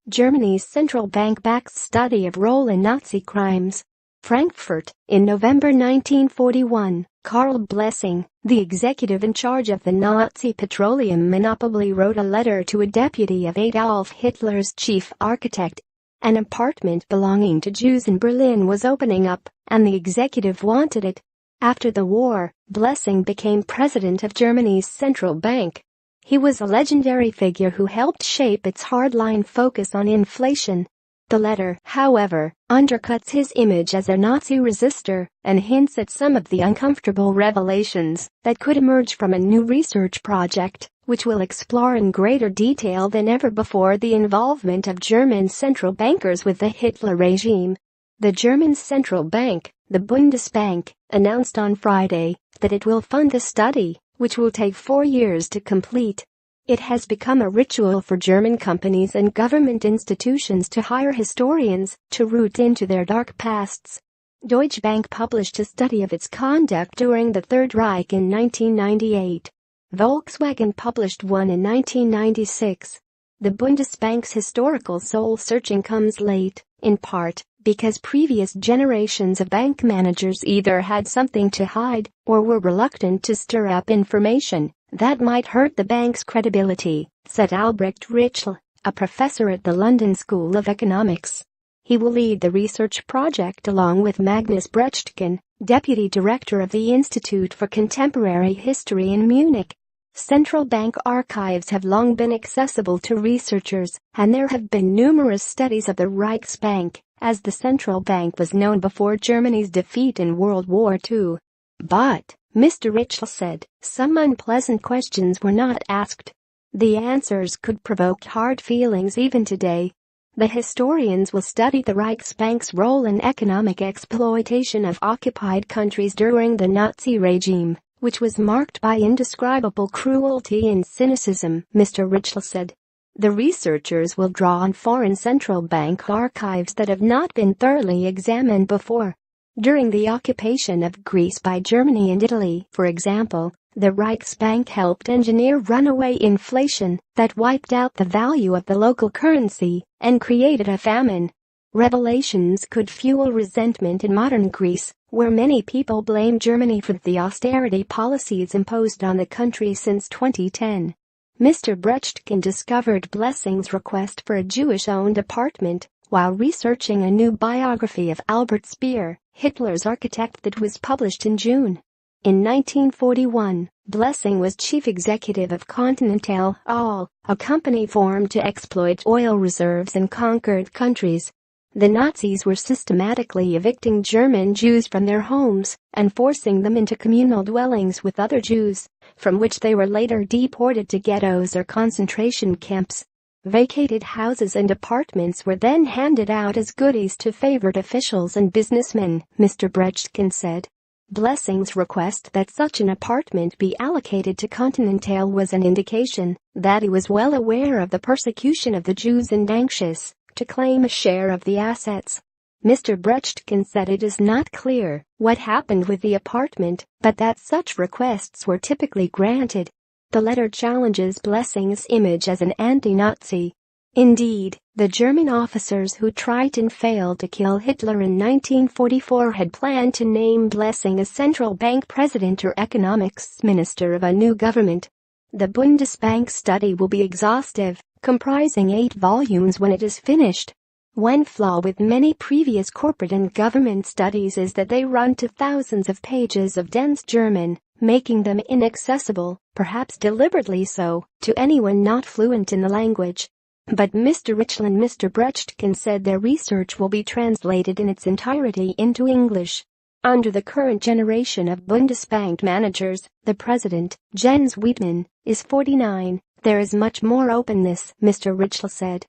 Germany's central bank backs study of role in Nazi crimes. Frankfurt, in November 1941, Karl Blessing, the executive in charge of the Nazi petroleum monopoly, wrote a letter to a deputy of Adolf Hitler's chief architect. An apartment belonging to Jews in Berlin was opening up, and the executive wanted it. After the war, Blessing became president of Germany's central bank. He was a legendary figure who helped shape its hardline focus on inflation. The letter, however, undercuts his image as a Nazi resistor and hints at some of the uncomfortable revelations that could emerge from a new research project, which will explore in greater detail than ever before the involvement of German central bankers with the Hitler regime. The German central bank, the Bundesbank, announced on Friday that it will fund the study, which will take 4 years to complete. It has become a ritual for German companies and government institutions to hire historians to root into their dark pasts. Deutsche Bank published a study of its conduct during the Third Reich in 1998. Volkswagen published one in 1996. The Bundesbank's historical soul-searching comes late, in part because previous generations of bank managers either had something to hide or were reluctant to stir up information that might hurt the bank's credibility, said Albrecht Ritschl, a professor at the London School of Economics. He will lead the research project along with Magnus Brechtken, deputy director of the Institute for Contemporary History in Munich. Central bank archives have long been accessible to researchers, and there have been numerous studies of the Reichsbank, as the central bank was known before Germany's defeat in World War II. But, Mr. Ritschl said, some unpleasant questions were not asked. The answers could provoke hard feelings even today. The historians will study the Reichsbank's role in economic exploitation of occupied countries during the Nazi regime, which was marked by indescribable cruelty and cynicism, Mr. Ritschl said. The researchers will draw on foreign central bank archives that have not been thoroughly examined before. During the occupation of Greece by Germany and Italy, for example, the Reichsbank helped engineer runaway inflation that wiped out the value of the local currency and created a famine. Revelations could fuel resentment in modern Greece, where many people blame Germany for the austerity policies imposed on the country since 2010. Mr. Brechtken discovered Blessing's request for a Jewish-owned apartment while researching a new biography of Albert Speer, Hitler's architect, that was published in June. In 1941, Blessing was chief executive of Continental, a company formed to exploit oil reserves in conquered countries. The Nazis were systematically evicting German Jews from their homes and forcing them into communal dwellings with other Jews, from which they were later deported to ghettos or concentration camps. Vacated houses and apartments were then handed out as goodies to favored officials and businessmen, Mr. Brechtken said. Blessing's request that such an apartment be allocated to Continental was an indication that he was well aware of the persecution of the Jews and anxious to claim a share of the assets. Mr. Brechtken said it is not clear what happened with the apartment, but that such requests were typically granted. The letter challenges Blessing's image as an anti-Nazi. Indeed, the German officers who tried and failed to kill Hitler in 1944 had planned to name Blessing as central bank president or economics minister of a new government. The Bundesbank study will be exhaustive, comprising 8 volumes when it is finished. One flaw with many previous corporate and government studies is that they run to thousands of pages of dense German, making them inaccessible, perhaps deliberately so, to anyone not fluent in the language. But Mr. Ritschl and Mr. Brechtken said their research will be translated in its entirety into English. Under the current generation of Bundesbank managers, the president, Jens Wiedmann, is 49. There is much more openness, Mr. Ritschl said.